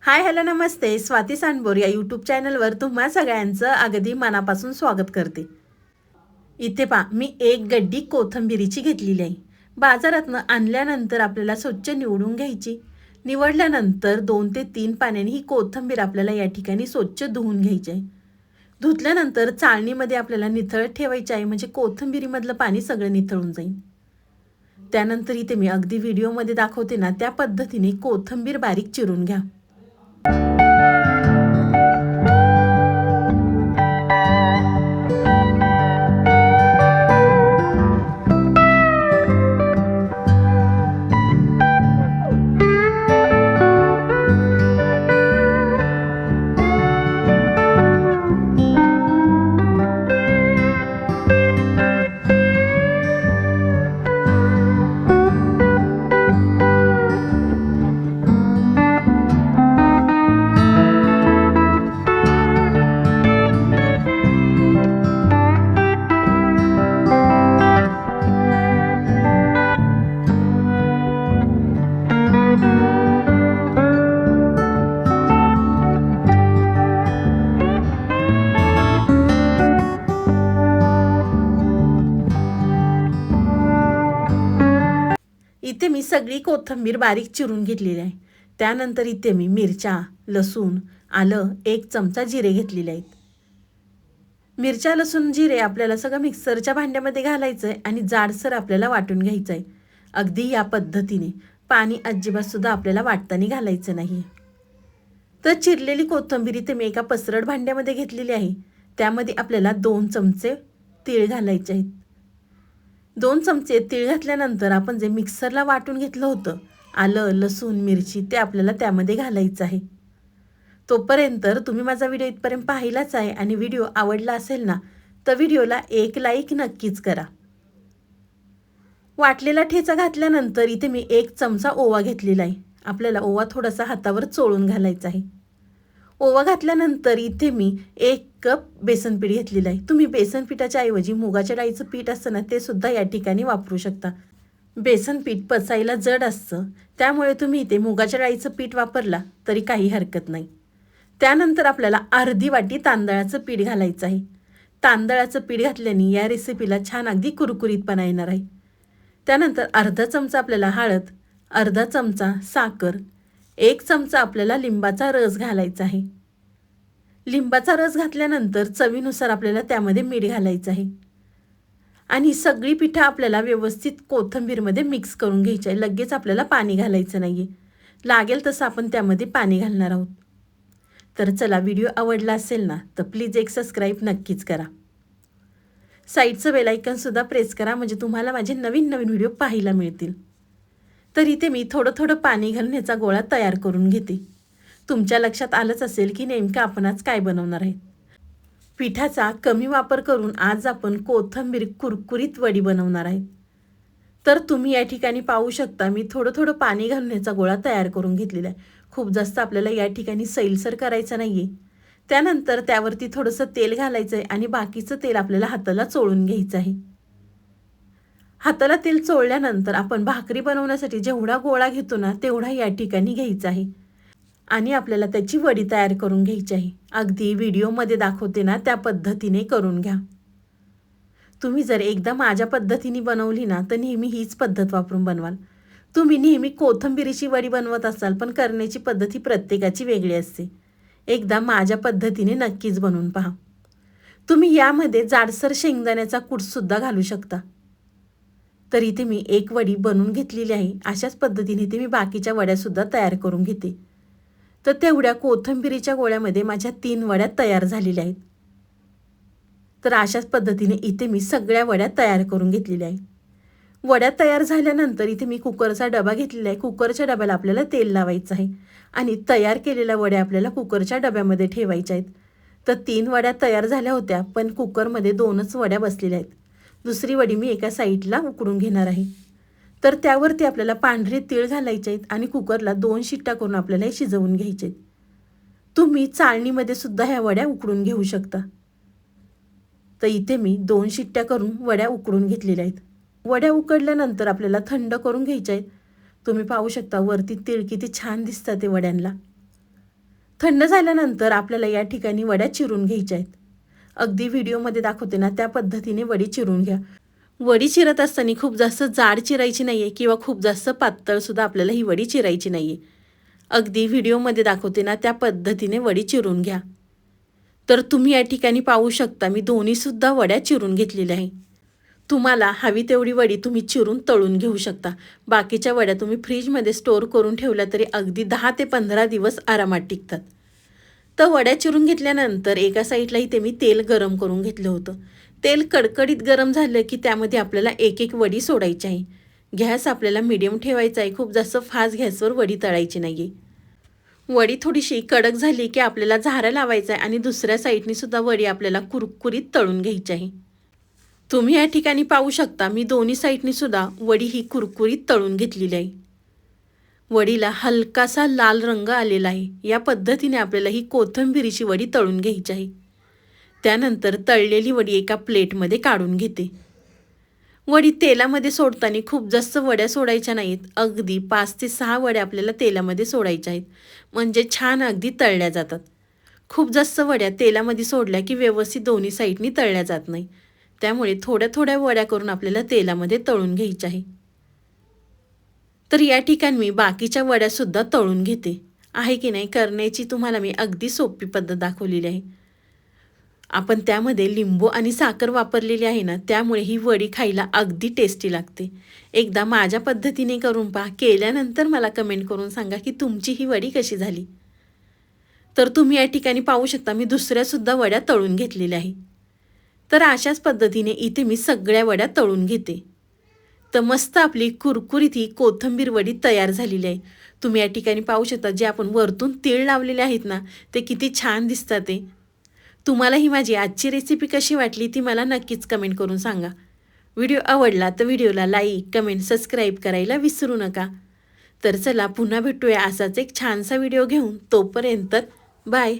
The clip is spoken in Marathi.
हाय हॅलो नमस्ते. स्वाती सांडबोर या यूट्यूब चॅनलवर तुम्हा सगळ्यांचं अगदी मनापासून स्वागत करते. इथे पहा, मी एक गड्डी कोथिंबिरीची घेतलेली आहे. बाजारातनं आणल्यानंतर आपल्याला स्वच्छ निवडून घ्यायची. निवडल्यानंतर 2 ते 3 पाण्याने ही कोथिंबीर आपल्याला या ठिकाणी स्वच्छ धुवून घ्यायची आहे. धुतल्यानंतर चाळणीमध्ये आपल्याला निथळत ठेवायची आहे, म्हणजे कोथिंबिरीमधलं पाणी सगळं निथळून जाईल. त्यानंतर इथे मी अगदी व्हिडिओमध्ये दाखवते ना त्या पद्धतीने कोथिंबीर बारीक चिरून घ्या. इथे मी सगळी कोथिंबीर बारीक चिरून घेतलेली आहे. त्यानंतर इथे मी मिरच्या, लसूण, आलं, 1 चमचा जिरे घेतलेले आहेत. मिरच्या, लसूण, जिरे आपल्याला सगळं मिक्सरच्या भांड्यामध्ये घालायचं आहे आणि जाडसर आपल्याला वाटून घ्यायचं आहे. अगदी या पद्धतीने. पाणी अजिबातसुद्धा आपल्याला वाटताना घालायचं नाही. तर चिरलेली कोथिंबीर इथे मी एका पसरट भांड्यामध्ये घेतलेली आहे. त्यामध्ये आपल्याला 2 चमचे तीळ घालायचे आहेत. 2 चमचे तीळ घातल्यानंतर आपण जे मिक्सरला वाटून घेतलं होतं आलं, लसूण, मिरची ते आपल्याला त्यामध्ये घालायचं आहे. तोपर्यंत तुम्ही माझा व्हिडिओ इथपर्यंत पाहिलाच आहे आणि व्हिडिओ आवडला असेल ना तर व्हिडिओला एक लाईक नक्कीच करा. वाटलेला ठेचा घातल्यानंतर इथे मी 1 चमचा ओवा घेतलेला आहे. आपल्याला ओवा थोडासा हातावर चोळून घालायचा आहे. ओवा घातल्यानंतर इथे मी 1 कप बेसन पीठ घेतलेलं आहे. तुम्ही बेसन पिठाच्या ऐवजी मुगाच्या डाळीचं पीठ असतं ना ते सुद्धा या ठिकाणी वापरू शकता. बेसन पीठ पचायला जड असतं, त्यामुळे तुम्ही इथे मुगाच्या डाळीचं पीठ वापरला तरी काही हरकत नाही. त्यानंतर आपल्याला अर्धी वाटी तांदळाचं पीठ घालायचं आहे. तांदळाचं पीठ घातल्याने या रेसिपीला छान अगदी कुरकुरीतपणा येणार आहे. त्यानंतर अर्धा चमचा आपल्याला हळद, अर्धा चमचा साखर, 1 चमचा आपल्याला लिंबाचा रस घालायचा आहे. लिंबाचा रस घातल्यानंतर चवीनुसार आपल्याला त्यामध्ये मीठ घालायचं आहे. आणि सगळी पिठं आपल्याला व्यवस्थित कोथिंबीरमध्ये मिक्स करून घ्यायची आहे. लगेच आपल्याला पाणी घालायचं नाही आहे. लागेल तसं आपण त्यामध्ये पाणी घालणार आहोत. तर चला, व्हिडिओ आवडला असेल ना तर प्लीज एक सबस्क्राईब नक्कीच करा. साईडचं बेल आयकॉनसुद्धा प्रेस करा, म्हणजे तुम्हाला माझे नवीन नवीन व्हिडिओ पाहायला मिळतील. तर इथे मी थोडं थोडं पाणी घालून ह्याचा गोळा तयार करून घेते. तुमच्या लक्षात आलंच असेल की नेमकं आपण आज काय बनवणार आहे. पिठाचा कमी वापर करून आज आपण कोथिंबीर कुरकुरीत वडी बनवणार आहे. तर तुम्ही या ठिकाणी पाहू शकता मी थोडं थोडं पाणी घालून ह्याचा गोळा तयार करून घेतलेला आहे. खूप जास्त आपल्याला या ठिकाणी सैलसर करायचं नाही आहे. त्यानंतर त्यावरती थोडंसं तेल घालायचं आहे आणि बाकीचं तेल आपल्याला हाताला चोळून घ्यायचं आहे. हाताला तेल चोळल्यानंतर आपण भाकरी बनवण्यासाठी जेवढा गोळा घेतो ना तेवढा या ठिकाणी घ्यायचा आहे आणि आपल्याला त्याची वडी तयार करून घ्यायची आहे. अगदी व्हिडिओमध्ये दाखवते ना त्या पद्धतीने करून घ्या. तुम्ही जर एकदा माझ्या पद्धतीने बनवली ना तर नेहमी हीच पद्धत वापरून बनवाल. तुम्ही नेहमी कोथिंबीरीची वडी बनवत असाल, पण करण्याची पद्धती प्रत्येकाची वेगळी असते. एकदा माझ्या पद्धतीने नक्कीच बनवून पहा. तुम्ही यामध्ये जाडसर शेंगदाण्याचा कूटसुद्धा घालू शकता. तर इथे मी 1 वडी बनवून घेतलेली आहे. अशाच पद्धतीने इथे मी बाकीच्या वड्यासुद्धा तयार करून घेते. तर तेवढ्या कोथिंबीरीच्या गोळ्यामध्ये माझ्या 3 वड्या तयार झालेल्या आहेत. तर अशाच पद्धतीने इथे मी सगळ्या वड्या तयार करून घेतलेल्या आहेत. वड्या तयार झाल्यानंतर इथे मी कुकरचा डबा घेतलेला आहे. कुकरच्या डब्याला आपल्याला तेल लावायचं आहे आणि तयार केलेल्या वड्या आपल्याला कुकरच्या डब्यामध्ये ठेवायच्या आहेत. तर 3 वड्या तयार झाल्या होत्या, पण कुकरमध्ये 2च वड्या बसलेल्या आहेत. दुसरी वडी मी एका साईडला उकडून घेणार आहे. तर त्यावरती आपल्याला पांढरे तीळ घालायचे आहेत आणि कुकरला 2 शिट्ट्या करून आपल्याला हे शिजवून घ्यायचे आहेत. तुम्ही चाळणीमध्ये सुद्धा ह्या वड्या उकडून घेऊ शकता. तर इथे मी 2 शिट्ट्या करून वड्या उकडून घेतलेल्या आहेत. वड्या उकडल्यानंतर आपल्याला थंड करून घ्यायच्या आहेत. तुम्ही पाहू शकता वरती तीळ किती छान दिसतात ते वड्यांना. थंड झाल्यानंतर आपल्याला या ठिकाणी वड्या चिरून घ्यायच्या आहेत. अगदी व्हिडिओमध्ये दाखवते ना त्या पद्धतीने वडी चिरून घ्या. वडी चिरत असताना खूप जास्त जाड चिरायची नाही आहे किंवा खूप जास्त पातळसुद्धा आपल्याला ही वडी चिरायची नाही आहे. अगदी व्हिडिओमध्ये दाखवते ना त्या पद्धतीने वडी चिरून घ्या. तर तुम्ही या ठिकाणी पाहू शकता मी दोन्हीसुद्धा वड्या चिरून घेतलेल्या आहे. तुम्हाला हवी तेवढी वडी तुम्ही चिरून तळून घेऊ शकता. बाकीच्या वड्या तुम्ही फ्रीजमध्ये स्टोअर करून ठेवल्या तरी अगदी 10 ते 15 दिवस आरामात टिकतात. तर वड्या चिरून घेतल्यानंतर एका साईडला इथे मी तेल गरम करून घेतलं होतं. तेल कडकडीत गरम झालं की त्यामध्ये आपल्याला एक एक वडी सोडायची आहे. गॅस आपल्याला मीडियम ठेवायचा आहे. खूप जास्त फास्ट गॅसवर वडी तळायची नाही आहे. वडी थोडीशी कडक झाली की आपल्याला झारा लावायचा आहे आणि दुसऱ्या साईडनी सुद्धा वडी आपल्याला कुरकुरीत तळून घ्यायची आहे. तुम्ही या ठिकाणी पाहू शकता मी दोन्ही साईडनी सुद्धा वडी ही कुरकुरीत तळून घेतलेली आहे. वडीला हलकासा लाल रंग आलेला आहे. या पद्धतीने आपल्याला ही कोथिंबीरीची वडी तळून घ्यायची आहे. त्यानंतर तळलेली वडी एका प्लेटमध्ये काढून घेते. वडी तेलामध्ये सोडताना खूप जास्त वड्या सोडायच्या नाहीत. अगदी 5 ते 6 वड्या आपल्याला तेलामध्ये सोडायच्या आहेत. म्हणजे छान अगदी तळल्या जातात. खूप जास्त वड्या तेलामध्ये सोडल्या की व्यवस्थित दोन्ही साईडनी तळल्या जात नाही. त्यामुळे थोड्या थोड्या वड्या करून आपल्याला तेलामध्ये तळून घ्यायच्या आहे. तर या ठिकाणी मी बाकीच्या वड्यासुद्धा तळून घेते आहे की नाही. करण्याची तुम्हाला मी अगदी सोपी पद्धत दाखवलेली आहे. आपण त्यामध्ये लिंबू आणि साखर वापरलेली आहे ना, त्यामुळे ही वडी खायला अगदी टेस्टी लागते. एकदा माझ्या पद्धतीने करून पहा. केल्यानंतर मला कमेंट करून सांगा की तुमची ही वडी कशी झाली. तर तुम्ही या ठिकाणी पाहू शकता मी दुसऱ्यासुद्धा वड्या तळून घेतलेल्या आहे. तर अशाच पद्धतीने इथे मी सगळ्या वड्या तळून घेते. तर मस्त आपली कुरकुरीत ही कोथिंबीर वडी तयार झालेली आहे. तुम्ही या ठिकाणी पाहू शकता जे आपण वरतून तीळ लावलेले आहेत ना, ते किती छान दिसतात ते. तुम्हाला ही माझी आजची रेसिपी कशी वाटली ती मला नक्कीच कमेंट करून सांगा. व्हिडिओ आवडला तर व्हिडिओला लाईक, कमेंट, सबस्क्राईब करायला विसरू नका. तर चला पुन्हा भेटूया असाच एक छानसा व्हिडिओ घेऊन. तोपर्यंत बाय.